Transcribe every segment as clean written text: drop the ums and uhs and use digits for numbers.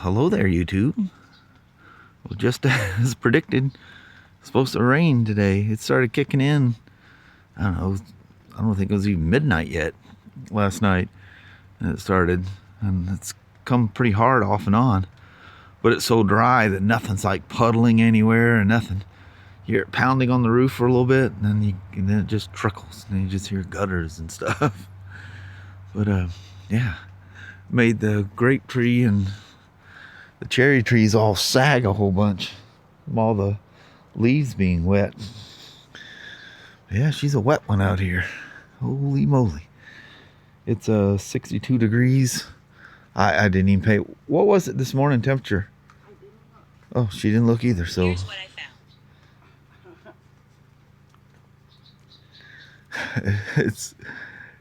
hello there, YouTube. Well, just as predicted, it's supposed to rain today. It started kicking in. I don't know. I don't think it was even midnight yet last night. And it started, and it's come pretty hard off and on. But it's so dry that nothing's like puddling anywhere and nothing. You hear it pounding on the roof for a little bit, and then it just trickles, and you just hear gutters and stuff. But yeah, made the grape tree and the cherry trees all sag a whole bunch from all the leaves being wet. Yeah, she's a wet one out here. Holy moly. It's 62 degrees. I didn't even pay. What was it this morning temperature? Oh, she didn't look either, so. Here's what I found.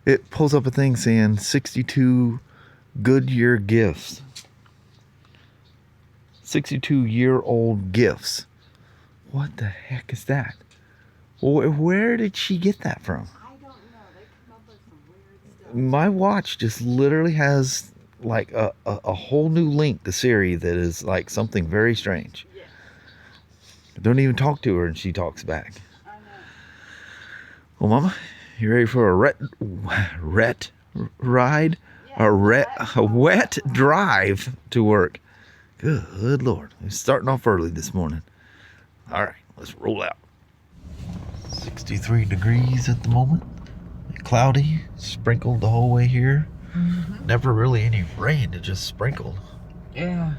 It pulls up a thing saying 62 Goodyear gifts. 62-year-old gifts. What the heck is that? Where did she get that from? I don't know. They come up with some weird stuff. My watch just literally has like a whole new link to Siri that is like something very strange. Yeah. I don't even talk to her and she talks back. I know. Well, Mama, you ready for a ride? Yeah, A wet drive to work. Good Lord. We're starting off early this morning. All right, let's roll out. 63 degrees at the moment. Cloudy, sprinkled the whole way here. Mm-hmm. Never really any rain, it just sprinkled. Yeah.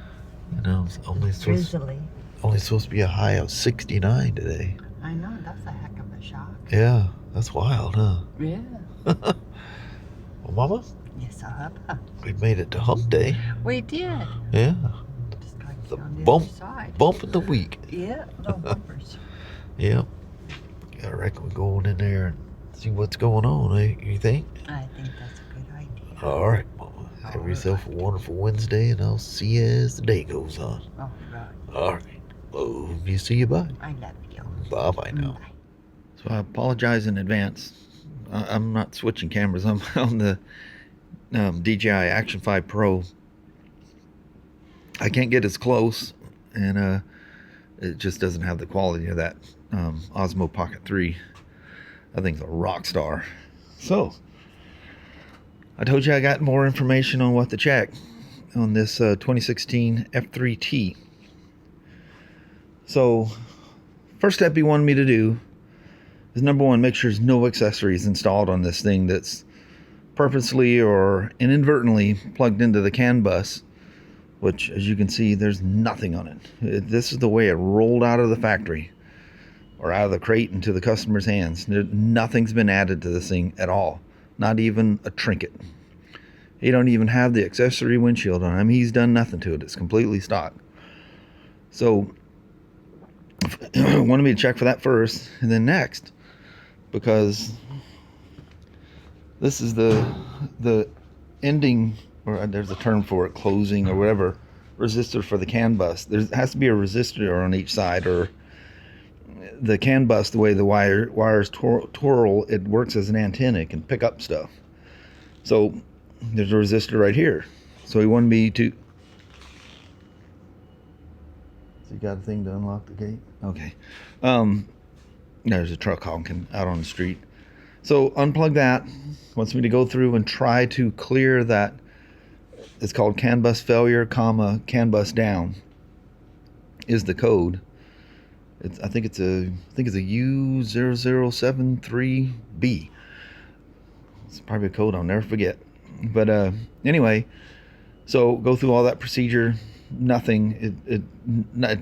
You know, it's only supposed to be a high of 69 today. I know. That's a heck of a shock. Yeah, that's wild, huh? Yeah. Well, Mama, Yes, Papa. we made it to hump day. We did. Yeah, Just got to the get on the bump, other side. bump of the week. Yeah, little bumpers. Yep. I reckon we're going in there and see what's going on, eh? You think? I think that's a good idea. All right, Mama. Have yourself a wonderful Wednesday, and I'll see you as the day goes on. All right. All right. Love you. See you. Bye. I love you. Bye-bye now. Bye. So I apologize in advance. I'm not switching cameras. I'm on the DJI Action 5 Pro. I can't get as close, and it just doesn't have the quality of that Osmo Pocket 3. I think it's a rock star. So, I told you I got more information on what to check on this 2016 F3-T. So, first step he wanted me to do is, number one, make sure there's no accessories installed on this thing that's purposely or inadvertently plugged into the CANbus, which, as you can see, there's nothing on it. This is the way it rolled out of the factory or out of the crate into the customer's hands. Nothing's been added to this thing at all, not even a trinket. He don't even have the accessory windshield on him. He's done nothing to it. It's completely stock. So wanted me to check for that first, and then next, because this is the ending, or there's a term for it, closing or whatever, resistor for the CANbus. There has to be a resistor on each side, or the CANbus, the way the wires twirl, it works as an antenna. It can pick up stuff. So there's a resistor right here. So he wanted me to. So you got a thing to unlock the gate? Okay. There's a truck honking out on the street. So unplug that. Wants me to go through and try to clear that. It's called CANbus failure, CANbus down is the code. I think it's a U0073B. It's probably a code I'll never forget. But anyway, so go through all that procedure. Nothing. It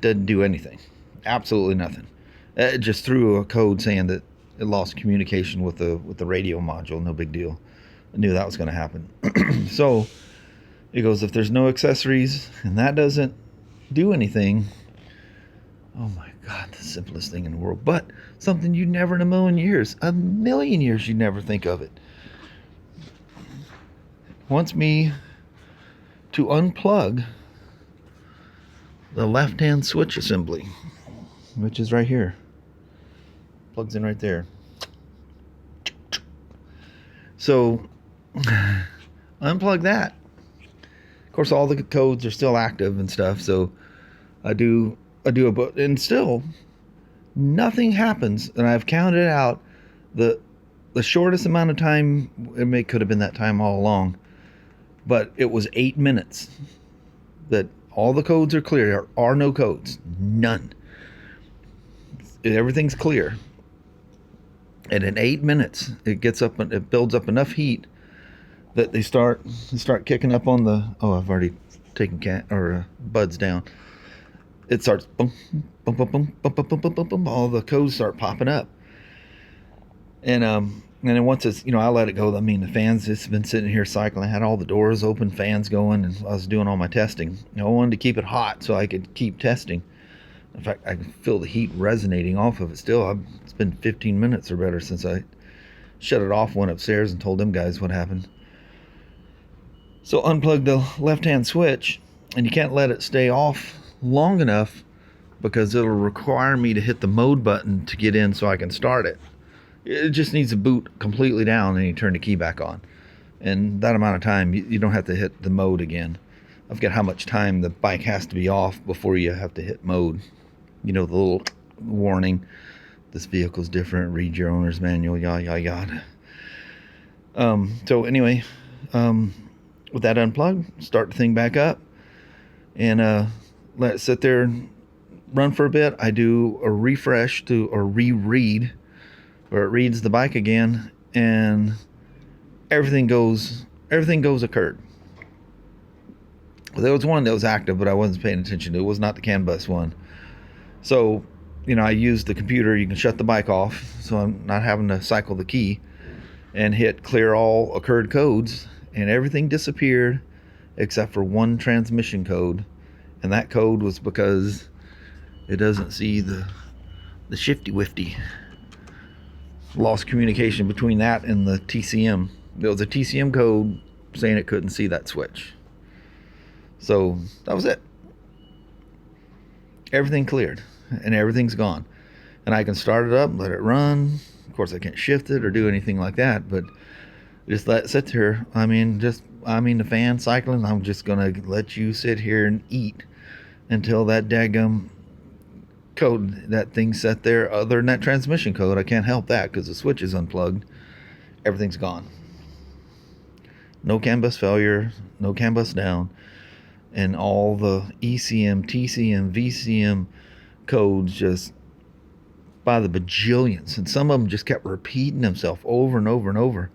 didn't do anything. Absolutely nothing. It just threw a code saying that it lost communication with the radio module. No big deal. I knew that was going to happen. So it goes, if there's no accessories and that doesn't do anything, oh my God, the simplest thing in the world. But something you'd never in a million years you'd never think of it. Wants me to unplug the left-hand switch assembly, which is right here. Plugs in right there. So unplug that, Of course, all the codes are still active and stuff, so I do a book, and still nothing happens. And I've counted out the shortest amount of time. Could have been that time all along, but it was 8 minutes that all the codes are clear. There are no codes, none. Everything's clear, and in 8 minutes it builds up enough heat that they start kicking up on the. Oh, I've already taken buds down. It starts boom, boom, boom, boom, boom, boom, boom, boom, boom. All the codes start popping up, and then once it's, I let it go. I mean, the fans, it's been sitting here cycling. I had all the doors open, fans going, and I was doing all my testing. I wanted to keep it hot so I could keep testing. In fact, I can feel the heat resonating off of it still. It's been 15 minutes or better since I shut it off, went upstairs, and told them guys what happened. So unplug the left-hand switch, and you can't let it stay off long enough because it'll require me to hit the mode button to get in so I can start it. It just needs to boot completely down, and you turn the key back on. And that amount of time, you don't have to hit the mode again. I forget how much time the bike has to be off before you have to hit mode. The little warning, this vehicle's different, read your owner's manual, yada, yada, yada. So anyway, with that unplugged, start the thing back up, and let it sit there and run for a bit. I do a refresh or reread, where it reads the bike again, and everything goes occurred. Well, there was one that was active, but I wasn't paying attention to. It was not the CANbus one. So, I used the computer. You can shut the bike off, so I'm not having to cycle the key, and hit clear all occurred codes, and everything disappeared except for one transmission code. And that code was because it doesn't see the shifty wifty. Lost communication between that and the TCM. There was a TCM code saying it couldn't see that switch. So that was it. Everything cleared, and everything's gone. And I can start it up, let it run. Of course, I can't shift it or do anything like that, but just let it sit there. The fan cycling, I'm just going to let you sit here and eat until that daggum code, that thing set there. Other than that transmission code, I can't help that because the switch is unplugged. Everything's gone. No CANbus failure, no CANbus down, and all the ECM, TCM, VCM codes just by the bajillions, and some of them just kept repeating themselves over and over and over.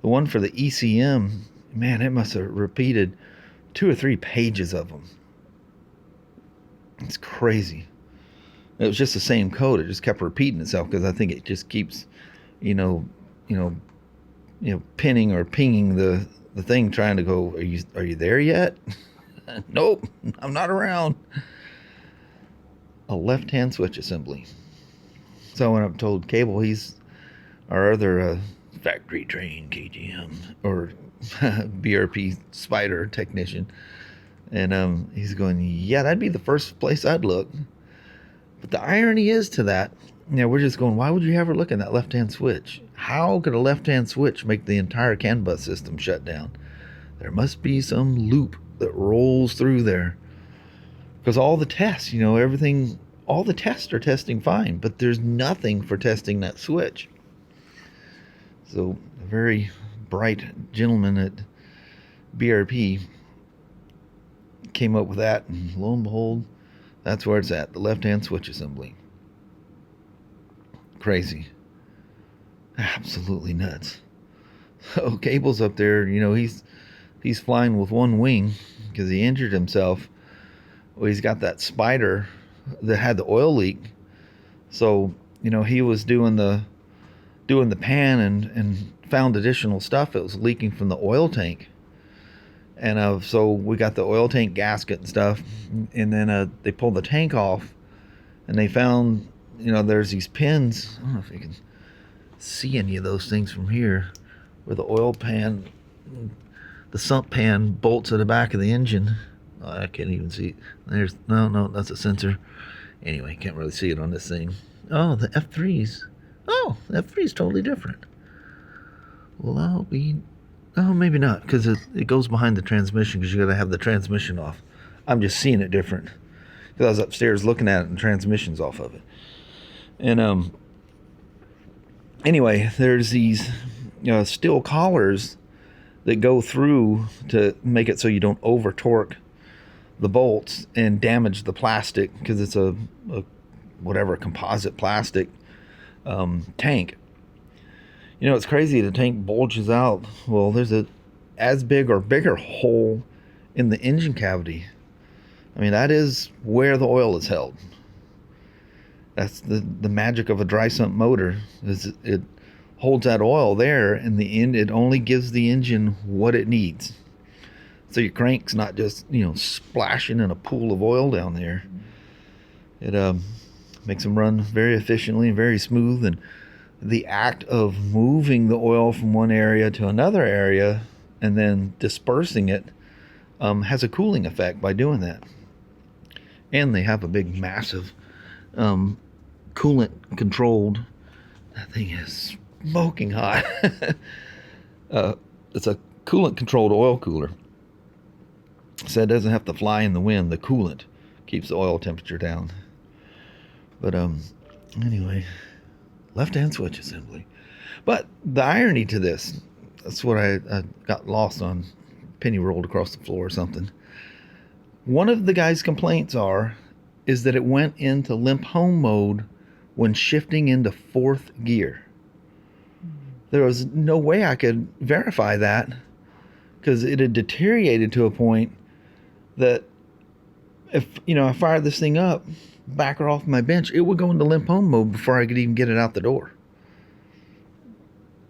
The one for the ECM, man, it must have repeated 2 or 3 pages of them. It's crazy. It was just the same code. It just kept repeating itself because I think it just keeps, pinning or pinging the thing, trying to go, are you there yet? Nope, I'm not around. A left-hand switch assembly. So I went up and told Cable, he's our other factory trained KGM or BRP Spyder technician, and he's going, yeah, that'd be the first place I'd look. But the irony is to that, we're just going, why would you ever look at that left-hand switch? How could a left-hand switch make the entire CANbus system shut down? There must be some loop that rolls through there. Because all the tests, everything, all the tests are testing fine, but there's nothing for testing that switch. So a very bright gentleman at BRP came up with that, and lo and behold, that's where it's at, the left-hand switch assembly. Crazy. Absolutely nuts. So Cable's up there, he's flying with one wing because he injured himself. Well, he's got that Spyder that had the oil leak. So, he was doing the pan and found additional stuff that was leaking from the oil tank. And so we got the oil tank gasket and stuff, and then they pulled the tank off, and they found, there's these pins. I don't know if you can see any of those things from here, where the oil pan, the sump pan bolts at the back of the engine. Oh, I can't even see it. No, that's a sensor. Anyway, can't really see it on this thing. Oh, the F3s. Oh, the F3 is totally different. Well, I'll be Oh, maybe not, because it goes behind the transmission, because you got to have the transmission off. I'm just seeing it different, because I was upstairs looking at it and the transmission's off of it. And anyway, there's these steel collars that go through to make it so you don't over torque the bolts and damage the plastic, because it's a composite plastic tank. It's crazy. The tank bulges out. Well, there's a as big or bigger hole in the engine cavity. I mean, that is where the oil is held. That's the magic of a dry sump motor, is it holds that oil there. In the end, it only gives the engine what it needs. So your crank's not just splashing in a pool of oil down there. It makes them run very efficiently and very smooth. And the act of moving the oil from one area to another area and then dispersing it has a cooling effect by doing that. And they have a big, massive coolant controlled. That thing is smoking hot. It's a coolant controlled oil cooler, so it doesn't have to fly in the wind. The coolant keeps the oil temperature down. But anyway, left-hand switch assembly. But the irony to this, that's what I got lost on. Penny rolled across the floor or something. One of the guy's complaints is that it went into limp home mode when shifting into fourth gear. There was no way I could verify that, because it had deteriorated to a point that if I fired this thing up, back her off my bench, it would go into limp home mode before I could even get it out the door.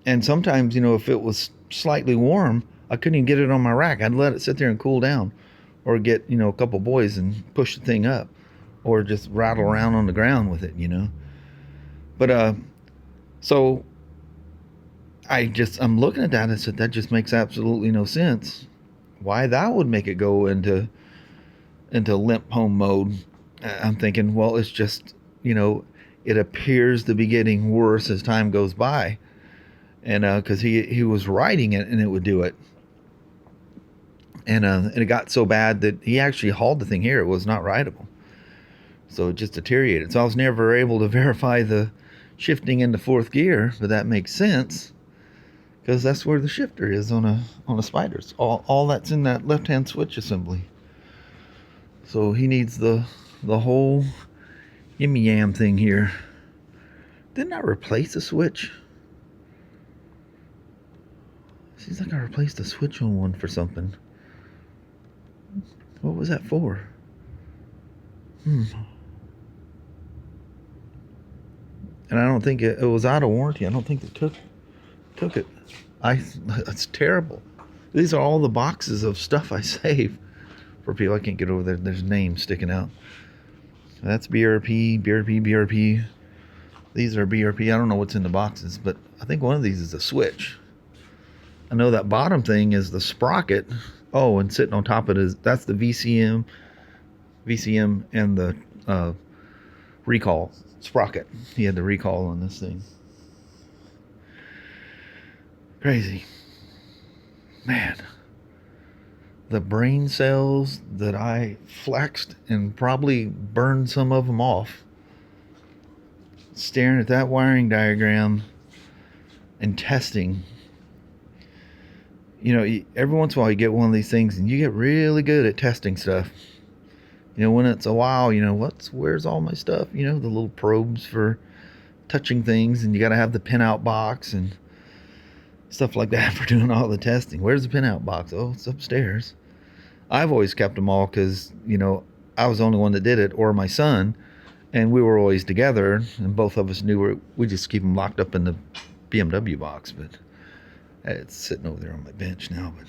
And sometimes, if it was slightly warm, I couldn't even get it on my rack. I'd let it sit there and cool down, or get a couple boys and push the thing up, or just rattle around on the ground with it. But so I'm looking at that and I said, that just makes absolutely no sense. Why that would make it go into limp home mode. I'm thinking, well, it's just, it appears to be getting worse as time goes by. And because he was riding it and it would do it. And it got so bad that he actually hauled the thing here. It was not rideable. So it just deteriorated. So I was never able to verify the shifting into fourth gear, but that makes sense, because that's where the shifter is on a Spyder. It's all that's in that left-hand switch assembly. So he needs the whole yimmy yam thing here. Didn't I replace the switch? Seems like I replaced the switch on one for something. What was that for? And I don't think it was out of warranty. I don't think they took it. That's terrible. These are all the boxes of stuff I save for people. I can't get over there. There's names sticking out. That's BRP. These are BRP. I don't know what's in the boxes, but I think one of these is a switch. I know that bottom thing is the sprocket. Oh, and sitting on top of it that's the VCM and the recall sprocket. He had the recall on this thing. Crazy. Man. The brain cells that I flexed and probably burned some of them off staring at that wiring diagram and testing. Every once in a while you get one of these things and you get really good at testing stuff. When it's a while, where's all my stuff? The little probes for touching things, and you got to have the pinout box and stuff like that for doing all the testing. Where's the pinout box? Oh, it's upstairs. I've always kept them all because, I was the only one that did it, or my son, and we were always together, and both of us knew we just keep them locked up in the BMW box, but it's sitting over there on my bench now. But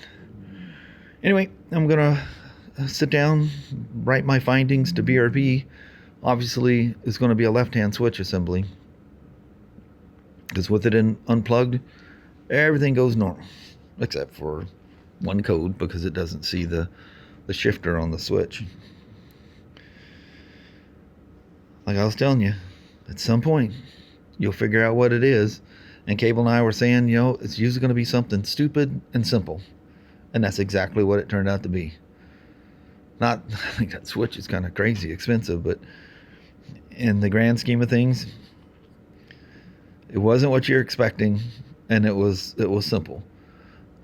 anyway, I'm going to sit down, write my findings to BRP. Obviously, it's going to be a left-hand switch assembly, because with it unplugged, everything goes normal, except for one code, because it doesn't see the shifter on the switch. Like I was telling you, at some point, you'll figure out what it is, And Cable and I were saying, you know, it's usually going to be something stupid and simple. And that's exactly what it turned out to be. Not, I think that switch is kind of crazy expensive, but in the grand scheme of things, it wasn't what you're expecting, and it was simple.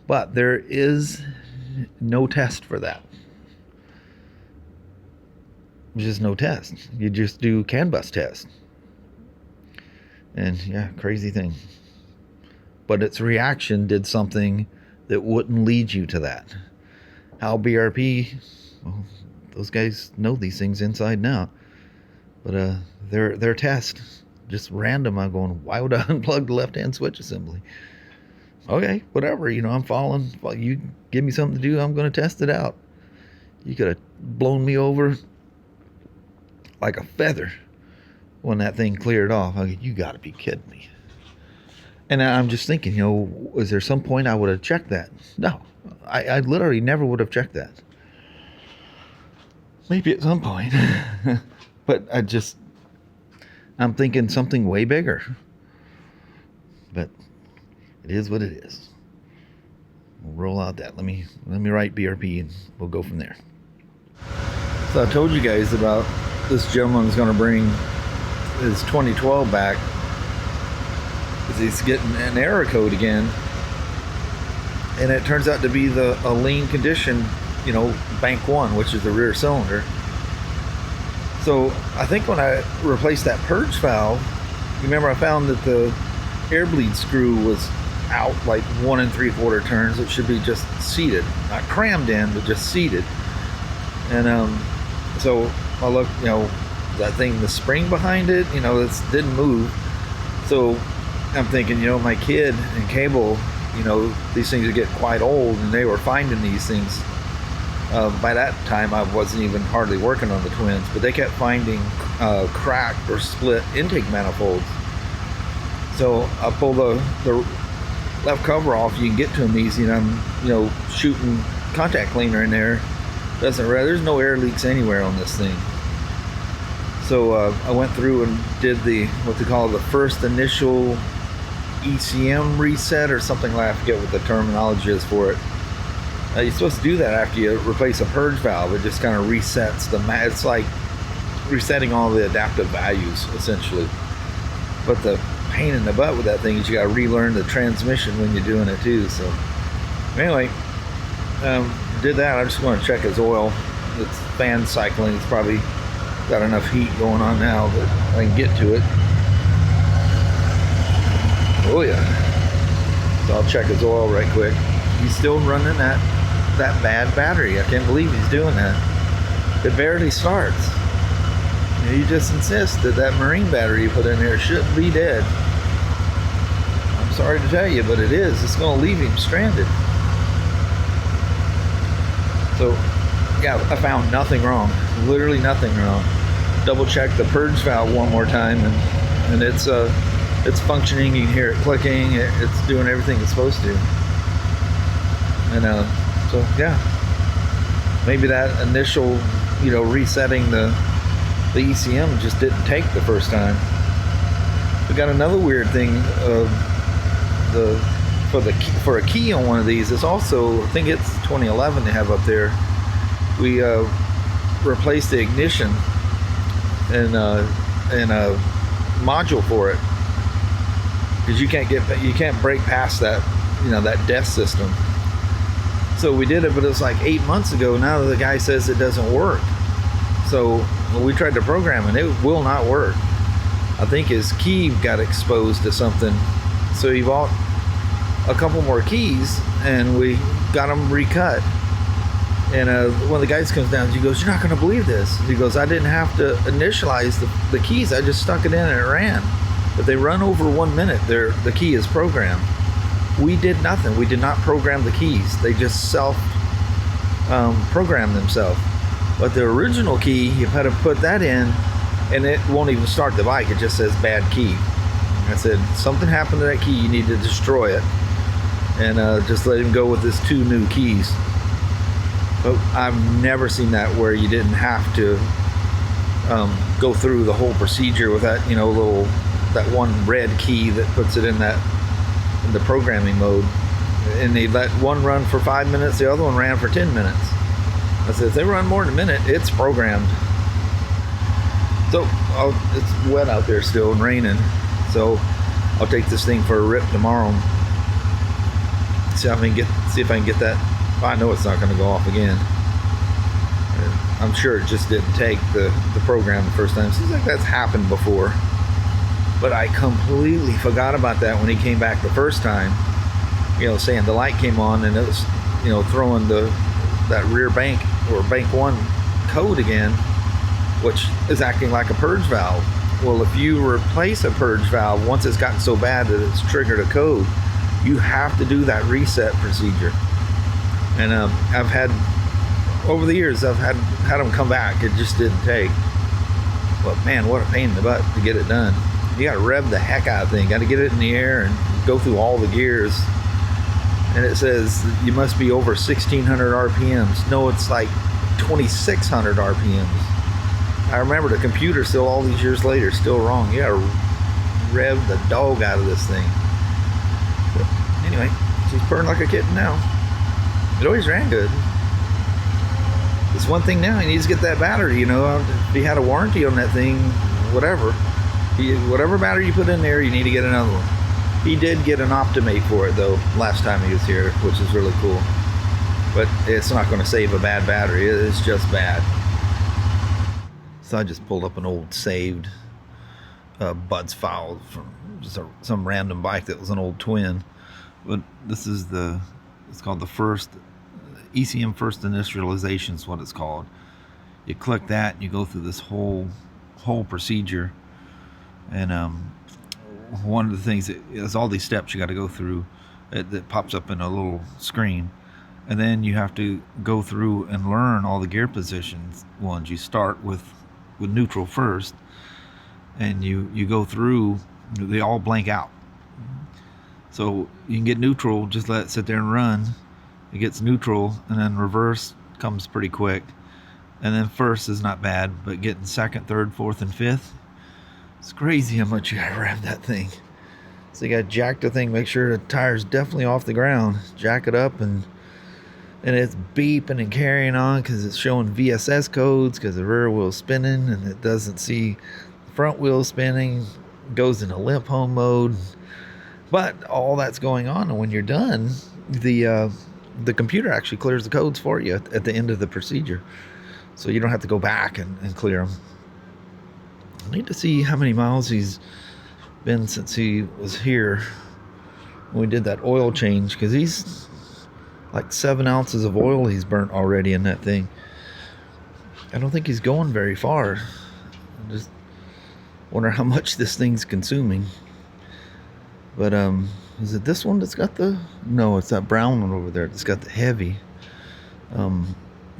But there is no test for that. There's just no test. You just do CANbus test. And yeah, crazy thing. But its reaction did something that wouldn't lead you to that. How BRP, well, those guys know these things inside and out. But their test, just random. I'm going, why would I unplug the left-hand switch assembly? Okay, whatever. You know, I'm following. Well, you give me something to do, I'm going to test it out. You could have blown me over like a feather when that thing cleared off. I go, you got to be kidding me. And I'm just thinking, you know, was there some point I would have checked that? No, I literally never would have checked that. Maybe at some point. But I'm thinking something way bigger. But it is what it is. We'll roll out that. Let me write BRP and we'll go from there. So I told you guys about this gentleman's going to bring his 2012 back because he's getting an error code again. And it turns out to be a lean condition, you know, bank 1, which is the rear cylinder. So I think when I replaced that purge valve, you remember I found that the air bleed screw was out like 1 3/4 turns. It should be just seated, not crammed in, but just seated. And so I looked, you know, that thing, the spring behind it, you know, it didn't move. So I'm thinking, you know, my kid and Cable, you know, these things are getting quite old, and they were finding these things. By that time, I wasn't even hardly working on the twins, but they kept finding cracked or split intake manifolds. So I pull the left cover off. You can get to them easy, and I'm, you know, shooting contact cleaner in there. There's no air leaks anywhere on this thing. So I went through and did what they call the first initial ECM reset or something like that. I forget what the terminology is for it. You're supposed to do that after you replace a purge valve. It just kind of resets it's like resetting all the adaptive values, essentially. But the pain in the butt with that thing is you got to relearn the transmission when you're doing it too. So anyway, did that. I just want to check his oil. It's fan cycling. It's probably got enough heat going on now that I can get to it. Oh yeah. So I'll check his oil right quick. He's still running that bad battery. I can't believe he's doing that. It barely starts. You just insist that marine battery you put in there shouldn't be dead. I'm sorry to tell you, but it is. It's going to leave him stranded. So, yeah, I found nothing wrong. Literally nothing wrong. Double checked the purge valve one more time, and it's functioning. You can hear it clicking. It's doing everything it's supposed to. And so yeah, maybe that initial, you know, resetting the ECM just didn't take the first time. We got another weird thing. For a key on one of these, it's also, I think it's 2011 they have up there. We replaced the ignition and a module for it because you can't break past that, you know, that death system. So we did it, but it was like 8 months ago. Now the guy says it doesn't work. So we tried to program it. It will not work. I think his key got exposed to something. So he bought a couple more keys, and we got them recut. And one of the guys comes down, he goes, "You're not going to believe this." He goes, "I didn't have to initialize the keys. I just stuck it in and it ran. If they run over 1 minute, the key is programmed." We did nothing. We did not program the keys. They just self-program themselves. But the original key, you had to put that in, and it won't even start the bike. It just says bad key. I said, something happened to that key. You need to destroy it. And just let him go with his 2 new keys. But I've never seen that where you didn't have to go through the whole procedure with that, you know, that one red key that puts it in that in the programming mode, and they let one run for 5 minutes, the other one ran for 10 minutes. I said, if they run more than a minute, it's programmed. So it's wet out there still and raining, so I'll take this thing for a rip tomorrow. See if I can get that. I know it's not going to go off again. I'm sure it just didn't take the program the first time. Seems like that's happened before, but I completely forgot about that when he came back the first time. You know, saying the light came on and it was, you know, throwing that rear bank or bank 1 code again, which is acting like a purge valve. Well, if you replace a purge valve once it's gotten so bad that it's triggered a code, you have to do that reset procedure. And I've had, over the years, I've had them come back. It just didn't take. But man, what a pain in the butt to get it done. You got to rev the heck out of the thing. Got to get it in the air and go through all the gears. And it says you must be over 1,600 RPMs. No, it's like 2,600 RPMs. I remember the computer still, all these years later, still wrong. You got to rev the dog out of this thing. But anyway, she's purring like a kitten now. It always ran good. It's one thing now, he needs to get that battery, you know. If he had a warranty on that thing, whatever battery you put in there, you need to get another one. He did get an Optimate for it though last time he was here, which is really cool. But it's not going to save a bad battery. It's just bad. So I just pulled up an old saved Buds file from just some random bike that was an old twin. But this is it's called the first ECM first initialization is what it's called. You click that and you go through this whole procedure, and one of the things is all these steps you got to go through. That pops up in a little screen, and then you have to go through and learn all the gear positions ones. You start with neutral first, and you go through. They all blank out, so you can get neutral. Just let it sit there and run. It gets neutral, and then reverse comes pretty quick, and then first is not bad, but getting second, third, fourth, and fifth, it's crazy how much you gotta rev that thing. So you gotta jack the thing, make sure the tire's definitely off the ground, jack it up, and it's beeping and carrying on because it's showing VSS codes because the rear wheel's spinning and it doesn't see the front wheel spinning. It goes into limp home mode, but all that's going on, and when you're done, the computer actually clears the codes for you at the end of the procedure, so you don't have to go back and clear them. I need to see how many miles he's been since he was here when we did that oil change, because he's like 7 ounces of oil he's burnt already in that thing. I don't think he's going very far. I just wonder how much this thing's consuming. But is it this one that's got the... No, it's that brown one over there that's got the heavy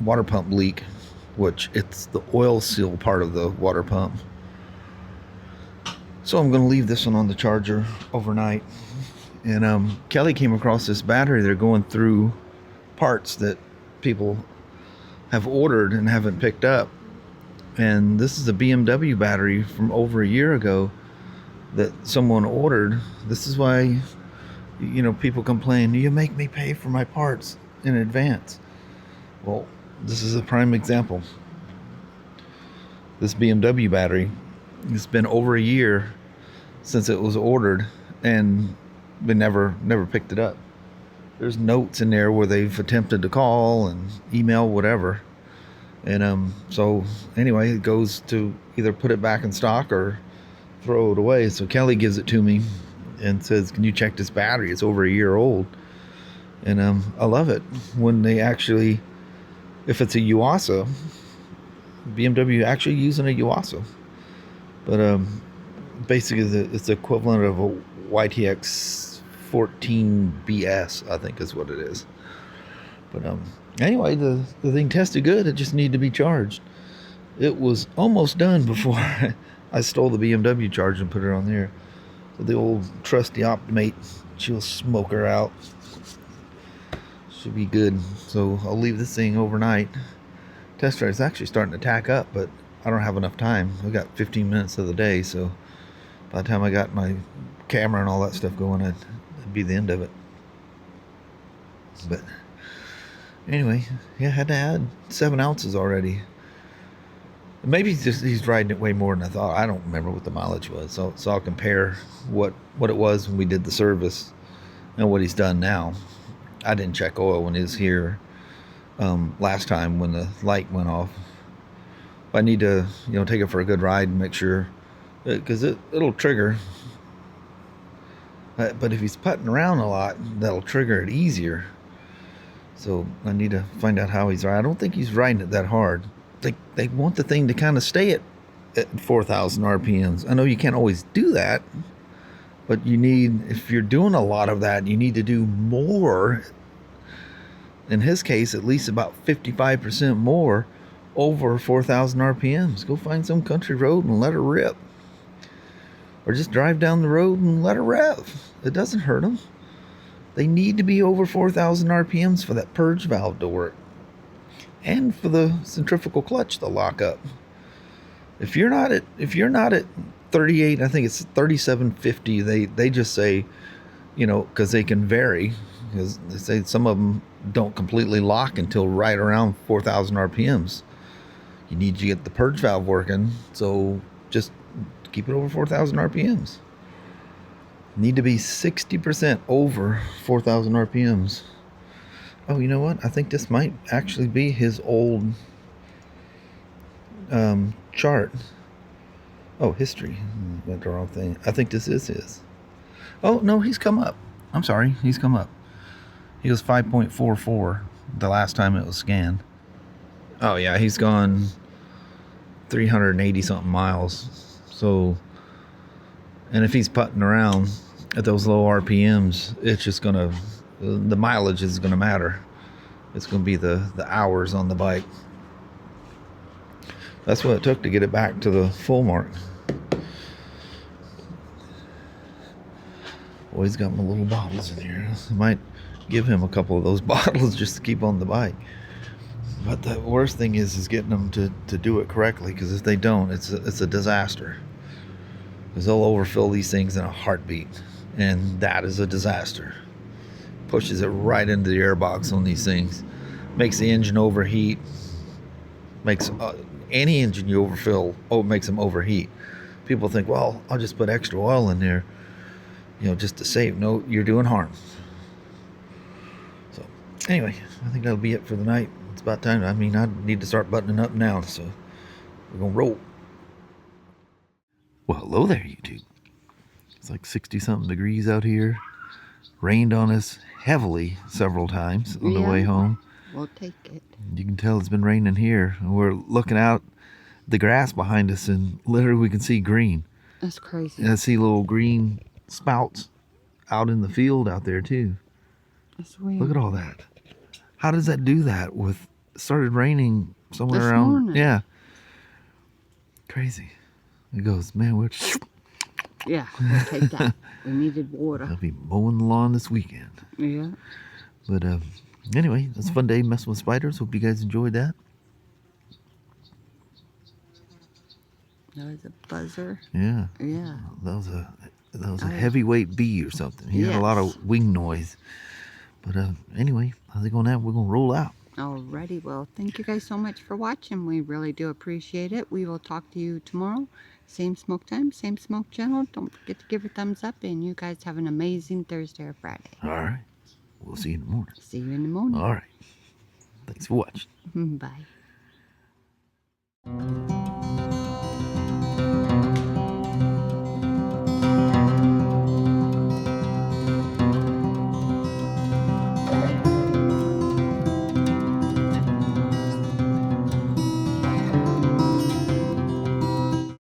water pump leak, which it's the oil seal part of the water pump. So I'm going to leave this one on the charger overnight. And Kelly came across this battery. They're going through parts that people have ordered and haven't picked up. And this is a BMW battery from over a year ago that someone ordered. This is why, you know, people complain, you make me pay for my parts in advance. Well, this is a prime example. This BMW battery, it's been over a year since it was ordered, and they never picked it up. There's notes in there where they've attempted to call and email, whatever. And so anyway, it goes to either put it back in stock or throw it away. So Kelly gives it to me and says, can you check this battery? It's over a year old. And I love it when they actually, if it's a Yuasa, BMW actually using a Yuasa. But basically it's the equivalent of a YTX 14BS, I think is what it is. But anyway, the thing tested good. It just needed to be charged. It was almost done before I stole the BMW charger and put it on there. So the old trusty Optimate, she'll smoke her out. Should be good. So I'll leave this thing overnight. Test drive is actually starting to tack up, but I don't have enough time. I got 15 minutes of the day, so by the time I got my camera and all that stuff going, I'd be the end of it. But anyway, yeah, had to add 7 ounces already. Maybe he's riding it way more than I thought. I don't remember what the mileage was, so I'll compare what it was when we did the service and what he's done now. I didn't check oil when he was here last time when the light went off. I need to, take it for a good ride and make sure, because it'll trigger. But if he's putting around a lot, that'll trigger it easier. So I need to find out how he's riding. I don't think he's riding it that hard. They want the thing to kind of stay at 4,000 RPMs. I know you can't always do that, but you need, if you're doing a lot of that, you need to do more. In his case, at least about 55% more over 4,000 RPMs. Go find some country road and let her rip. Or just drive down the road and let her rev. It doesn't hurt them. They need to be over 4,000 RPMs for that purge valve to work. And for the centrifugal clutch to lock up. If you're not at 38, I think it's 3750, they just say, because they can vary, because they say some of them don't completely lock until right around 4,000 RPMs. You need to get the purge valve working, so just keep it over 4,000 RPMs. Need to be 60% over 4,000 RPMs. Oh, you know what? I think this might actually be his old chart. Oh, history. Got the wrong thing. I think this is his. Oh, no, he's come up. I'm sorry. He's come up. He was 5.44 the last time it was scanned. Oh, yeah, he's gone 380-something miles. So, and if he's putting around at those low RPMs, it's just going to, the mileage is going to matter. It's going to be the hours on the bike. That's what it took to get it back to the full mark. Always got my little bottles in here. I might give him a couple of those bottles just to keep on the bike. But the worst thing is getting them to do it correctly, because if they don't, it's a disaster. Because they'll overfill these things in a heartbeat, and that is a disaster. Pushes it right into the airbox on these things, makes the engine overheat, makes any engine you overfill, makes them overheat. People think, well, I'll just put extra oil in there, just to save. No, you're doing harm. So anyway, I think that'll be it for the night. It's about time. I need to start buttoning up now, so we're gonna roll. Well, hello there, YouTube. It's like 60-something degrees out here. Rained on us heavily several times on the way home. We'll take it. You can tell it's been raining here. And we're looking out the grass behind us, and literally we can see green. That's crazy. And I see little green spouts out in the field out there too. That's weird. Look at all that. How does that do that? With started raining somewhere this around morning. Yeah. Crazy. It goes, man, we're yeah, we'll take that. We needed water. I'll be mowing the lawn this weekend. Yeah. But anyway, it's a fun day messing with spiders. Hope you guys enjoyed that. That was a buzzer. Yeah. Yeah. That was a heavyweight bee or something. He had a lot of wing noise. But anyway, I think on that we're gonna roll out. Alrighty, well, thank you guys so much for watching. We really do appreciate it. We will talk to you tomorrow. Same smoke time, same smoke channel. Don't forget to give a thumbs up, and you guys have an amazing Thursday or Friday. All right. We'll see you in the morning. See you in the morning. All right. Thanks for watching. Bye.